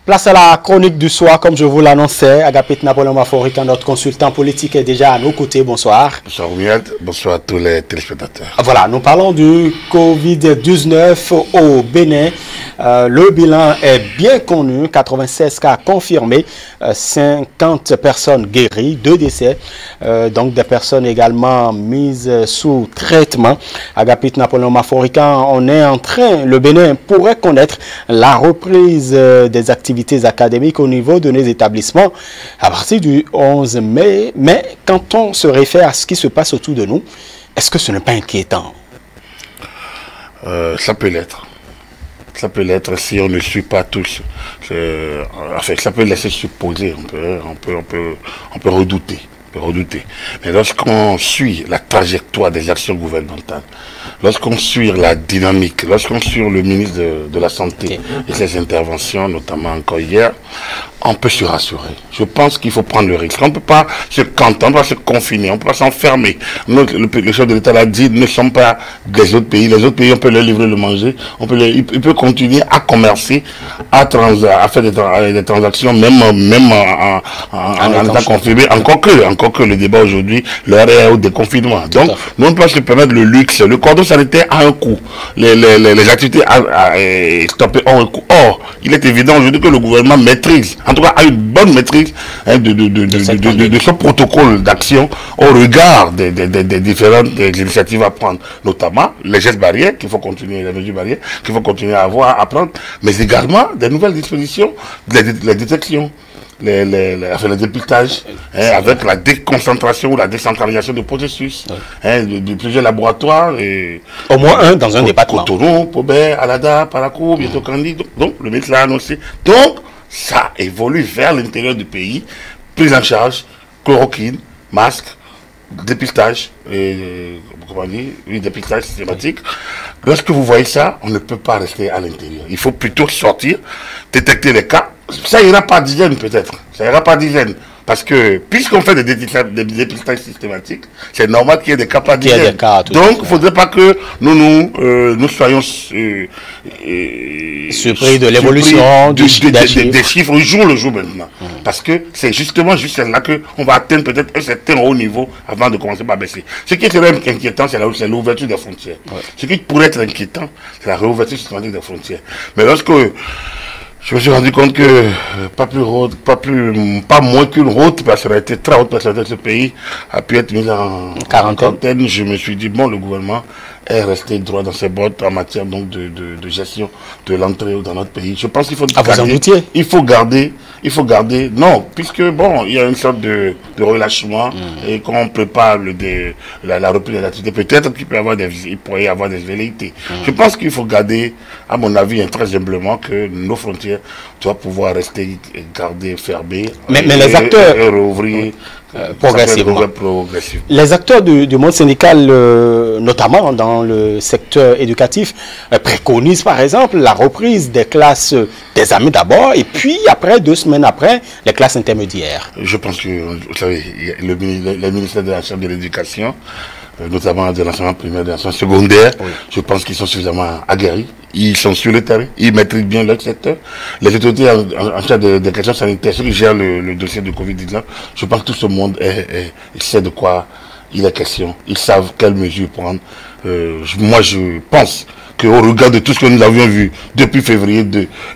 Place à la chronique du soir, comme je vous l'annonçais. Agapit Napoléon Maforica, notre consultant politique, est déjà à nos côtés. Bonsoir. Bonsoir Oumiad, bonsoir à tous les téléspectateurs. Voilà, nous parlons du Covid-19 au Bénin. Le bilan est bien connu, 96 cas confirmés, 50 personnes guéries, 2 décès, donc des personnes également mises sous traitement. Agapit Napoléon Maforica, on est en train, le Bénin pourrait connaître la reprise des activités académiques au niveau de nos établissements à partir du 11 mai. Mais quand on se réfère à ce qui se passe autour de nous, est-ce que ce n'est pas inquiétant? Ça peut l'être. Ça peut l'être si on ne suit pas tous. Enfin, ça peut laisser supposer, on peut redouter. Mais lorsqu'on suit la trajectoire des actions gouvernementales, lorsqu'on suit la dynamique, lorsqu'on suit le ministre de la Santé et ses interventions, notamment encore hier, on peut se rassurer. Je pense qu'il faut prendre le risque. On ne peut pas se cantonner, on ne peut pas se confiner, on ne peut pas s'enfermer. Le chef de l'État l'a dit, ne sommes pas des autres pays. Les autres pays, on peut leur livrer le manger. Il peut continuer à commercer, à faire des transactions, même en étant confiné. Encore que le débat aujourd'hui, l'heure est au déconfinement. Donc, nous, on peut se permettre le luxe. Le cordon sanitaire a un coût. Les activités stoppées ont un coût. Or, il est évident aujourd'hui que le gouvernement maîtrise, en tout cas a une bonne maîtrise de ce protocole d'action au regard des différentes initiatives à prendre, notamment les gestes barrières qu'il faut continuer, les mesures barrières qu'il faut continuer à prendre, mais également des nouvelles dispositions, les détections. Le dépistage, avec la déconcentration ou la décentralisation de processus, de plusieurs laboratoires. Au moins un dans un département. Cotonou, Pobert, Alada, Parakou, bientôt Kandi. Donc, le ministre l'a annoncé. Donc, ça évolue vers l'intérieur du pays. Prise en charge, chloroquine, masque, dépistage, dépistage systématique. Lorsque vous voyez ça, on ne peut pas rester à l'intérieur. Il faut plutôt sortir, détecter les cas. Ça ira pas dizaines peut-être. Ça ira pas dizaines. Parce que, puisqu'on fait des dépistages systématiques, c'est normal qu'il y ait des cas par dizaines. Donc, il ne faudrait pas que nous soyons surpris de l'évolution des chiffres jour le jour maintenant. Parce que c'est justement juste là qu'on va atteindre peut-être un certain haut niveau avant de commencer à baisser. Ce qui serait inquiétant, c'est l'ouverture des frontières. Ce qui pourrait être inquiétant, c'est la réouverture systématique des frontières. Mais lorsque je me suis rendu compte que pas moins qu'une haute personnalité, très haute personnalité de ce pays a pu être mise en quarantaine. Je me suis dit, bon, le gouvernement est resté droit dans ses bottes en matière donc de gestion de l'entrée dans notre pays. Je pense qu'il faut garder, non, puisque bon, il y a une sorte de relâchement et quand on prépare la reprise de l'activité, peut-être qu'il pourrait y avoir des velléités. Je pense qu'il faut garder, à mon avis, très humblement, que nos frontières doivent pouvoir rester gardées, fermées, mais les acteurs et rouvrir progressivement. Les acteurs du monde syndical, notamment dans le secteur éducatif, préconisent par exemple la reprise des classes des amis d'abord et puis après, 2 semaines après, les classes intermédiaires. Je pense que, vous savez, le ministère de la Charge de l'Éducation, notamment de l'enseignement primaire, de l'enseignement secondaire, je pense qu'ils sont suffisamment aguerris. Ils sont sur le terrain, ils maîtrisent bien leur secteur. Les autorités en charge des questions sanitaires, ceux qui gèrent le dossier de Covid-19, je pense que tout ce monde sait de quoi il est question. Ils savent quelles mesures prendre. Moi, je pense qu'au regard de tout ce que nous avions vu depuis février,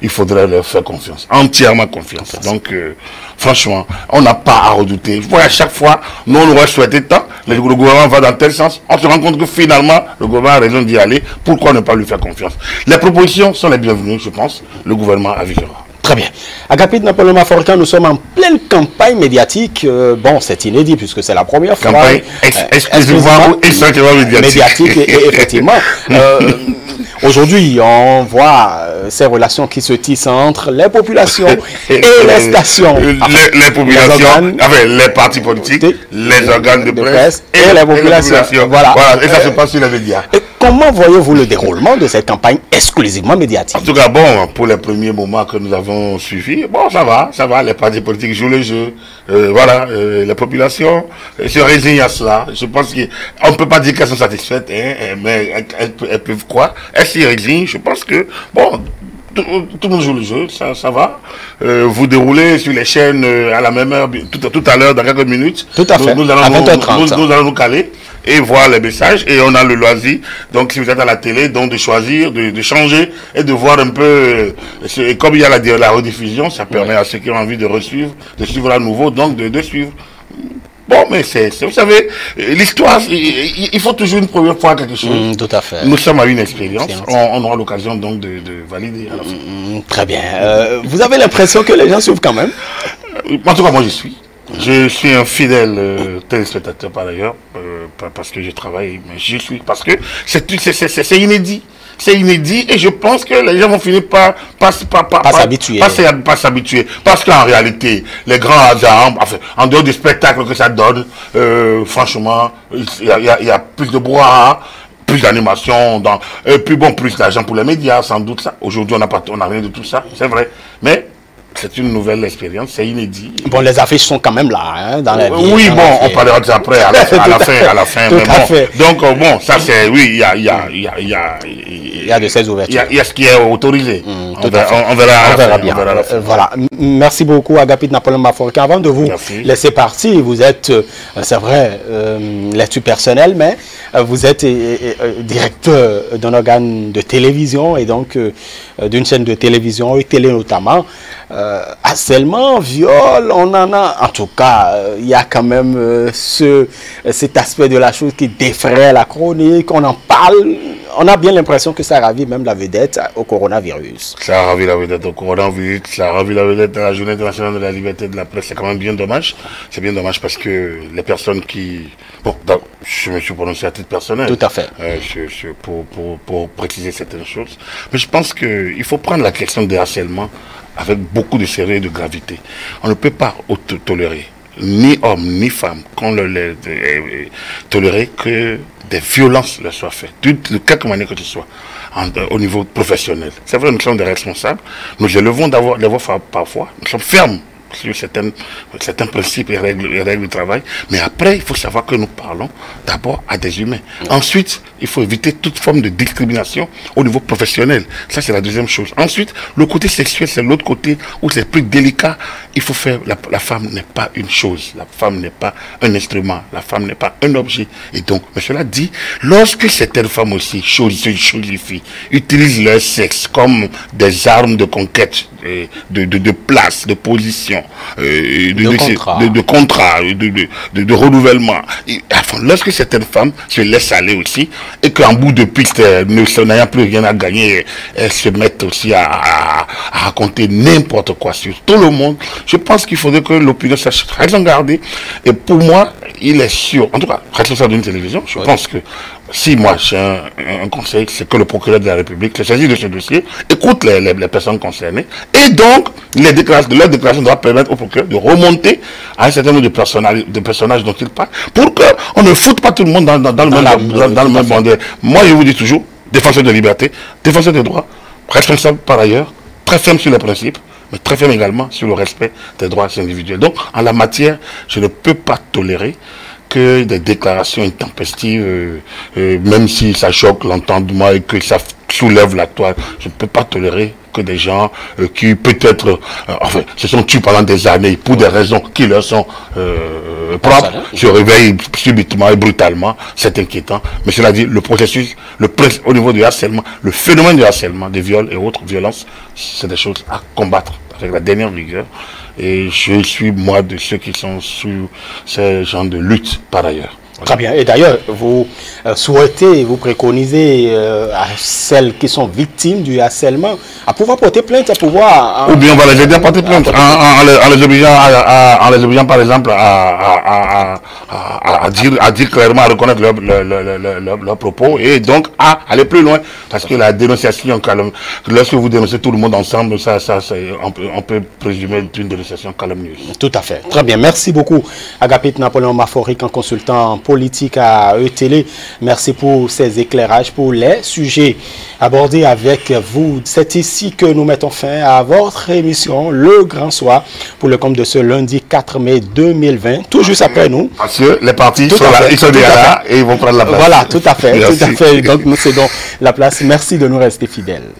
il faudrait leur faire confiance, entièrement confiance. Donc, franchement, on n'a pas à redouter. À chaque fois, nous, on aurait souhaité tant, le gouvernement va dans tel sens, on se rend compte que finalement, le gouvernement a raison d'y aller. Pourquoi ne pas lui faire confiance? Les propositions sont les bienvenues, je pense. Le gouvernement avisera. Très bien. Agapit Napoléon Maforica, nous sommes en pleine campagne médiatique. Bon, c'est inédit puisque c'est la première fois. Campagne exclusivement médiatique. Et effectivement, aujourd'hui, on voit ces relations qui se tissent entre les populations et les stations. Les populations, les partis politiques, les organes de presse et les populations. Voilà. Et ça se passe sur les médias. Comment voyez-vous le déroulement de cette campagne exclusivement médiatique? En tout cas, bon, pour les premiers moments que nous avons suivis, bon, ça va, les partis politiques jouent le jeu, les populations se résignent à cela. Je pense qu'on ne peut pas dire qu'elles sont satisfaites, mais elles peuvent quoi? Elles s'y résignent. Je pense que, bon, tout le monde joue le jeu, ça va. Vous déroulez sur les chaînes à la même heure, tout à l'heure, dans quelques minutes. Tout à fait, nous à 20h30. Nous allons nous caler et voir les messages, et on a le loisir, donc si vous êtes à la télé, donc de choisir, de changer et de voir un peu, et comme il y a la rediffusion, ça permet à ceux qui ont envie de suivre à nouveau, donc de suivre. Bon, mais vous savez, l'histoire, il faut toujours une première fois quelque chose. Tout à fait. Nous sommes à une expérience, on aura l'occasion donc de valider à la fin. Très bien. Vous avez l'impression que les gens suivent quand même? En tout cas, moi, j'y suis. Je suis un fidèle téléspectateur par ailleurs, pas parce que je travaille, mais je suis, parce que c'est inédit. C'est inédit, et je pense que les gens vont finir par s'habituer. Pas s'habituer. Parce qu'en réalité, les grands hasards, enfin, en dehors du spectacle que ça donne, franchement, il y a plus de brouhaha, plus d'animation, et puis bon, plus d'argent pour les médias, sans doute ça. Aujourd'hui, on n'a rien de tout ça, c'est vrai. Mais c'est une nouvelle expérience, c'est inédit. Bon, les affiches sont quand même là, hein, dans la vie. Oui, bon, on parlera de ça après, à la fin. Tout à fait. Donc, bon, ça c'est, oui, il y a de ces ouvertures. Il y a ce qui est autorisé. On verra bien. Voilà. Merci beaucoup, Agapit Napoléon Maffory. Avant de vous laisser partir, vous êtes, c'est vrai, lecture personnelle, mais vous êtes directeur d'un organe de télévision, et donc d'une chaîne de télévision, et télé notamment. Harcèlement, viol, on en a. En tout cas, il y a quand même cet aspect de la chose qui défraie la chronique. On en parle. On a bien l'impression que ça ravit même la vedette au coronavirus. Ça a ravi la vedette au coronavirus, ça a ravi la vedette à la Journée internationale de la liberté de la presse. C'est quand même bien dommage. C'est bien dommage parce que les personnes qui... Bon, je me suis prononcé à titre personnel. Tout à fait. Pour préciser certaines choses. Mais je pense qu'il faut prendre la question des harcèlements avec beaucoup de sérieux et de gravité. On ne peut pas tolérer, ni homme, ni femme, qu'on le tolérer que des violences leur soient faites, de quelque manière que ce soit, au niveau professionnel. C'est vrai, nous sommes des responsables, nous élevons les voix parfois, nous sommes fermes sur certains principes et règles de travail, mais après, il faut savoir que nous parlons d'abord à des humains. Ensuite, il faut éviter toute forme de discrimination au niveau professionnel. Ça, c'est la deuxième chose. Ensuite, le côté sexuel, c'est l'autre côté où c'est plus délicat. Il faut faire, la femme n'est pas une chose, la femme n'est pas un instrument, la femme n'est pas un objet. Et donc, mais cela dit, lorsque certaines femmes aussi chosifient, utilisent leur sexe comme des armes de conquête, de place, de position, de contrat, de renouvellement. Et, enfin, lorsque certaines femmes se laissent aller aussi, et qu'en bout de piste, n'ayant plus rien à gagner, elles se mettent aussi à raconter n'importe quoi sur tout le monde, je pense qu'il faudrait que l'opinion sache raison garder. Et pour moi, il est sûr, en tout cas, responsable d'une télévision, je pense que si moi j'ai un conseil, c'est que le procureur de la République se saisit de ce dossier, écoute les personnes concernées, et donc leur déclaration doit permettre au procureur de remonter à un certain nombre de personnages dont il parle, pour qu'on ne foute pas tout le monde dans le même bandé. Moi je vous dis toujours, défenseur de liberté, défenseur des droits, responsable par ailleurs, très ferme sur les principes, mais très ferme également sur le respect des droits individuels. Donc en la matière, je ne peux pas tolérer que des déclarations intempestives, même si ça choque l'entendement et que ça soulève la toile, je ne peux pas tolérer que des gens qui peut-être enfin, se sont tués pendant des années pour des raisons qui leur sont propres, se réveillent subitement et brutalement. C'est inquiétant. Mais cela dit, le processus, au niveau du harcèlement, le phénomène du harcèlement, des viols et autres violences, c'est des choses à combattre avec la dernière vigueur. Et je suis, moi, de ceux qui sont sous ces genres de lutte par ailleurs. Très bien. Et d'ailleurs, vous souhaitez, vous préconisez à celles qui sont victimes du harcèlement à pouvoir porter plainte, à pouvoir... Ou bien on va les aider à porter plainte, en les obligeant, par exemple, à dire clairement, à reconnaître leurs propos, et donc à aller plus loin. Parce que la dénonciation, lorsque vous dénoncez tout le monde ensemble, on peut présumer une dénonciation calomnieuse. Tout à fait. Très bien. Merci beaucoup, Agapit Napoléon Maffory, en consultant politique à ETélé. Merci pour ces éclairages, pour les sujets abordés avec vous. C'est ici que nous mettons fin à votre émission Le Grand Soir pour le compte de ce lundi 4 mai 2020. Tout juste après nous. Parce que les partis sont là, ils sont déjà là et ils vont prendre la place. Voilà, tout à fait. Tout à fait. Donc nous cédons la place. Merci de nous rester fidèles.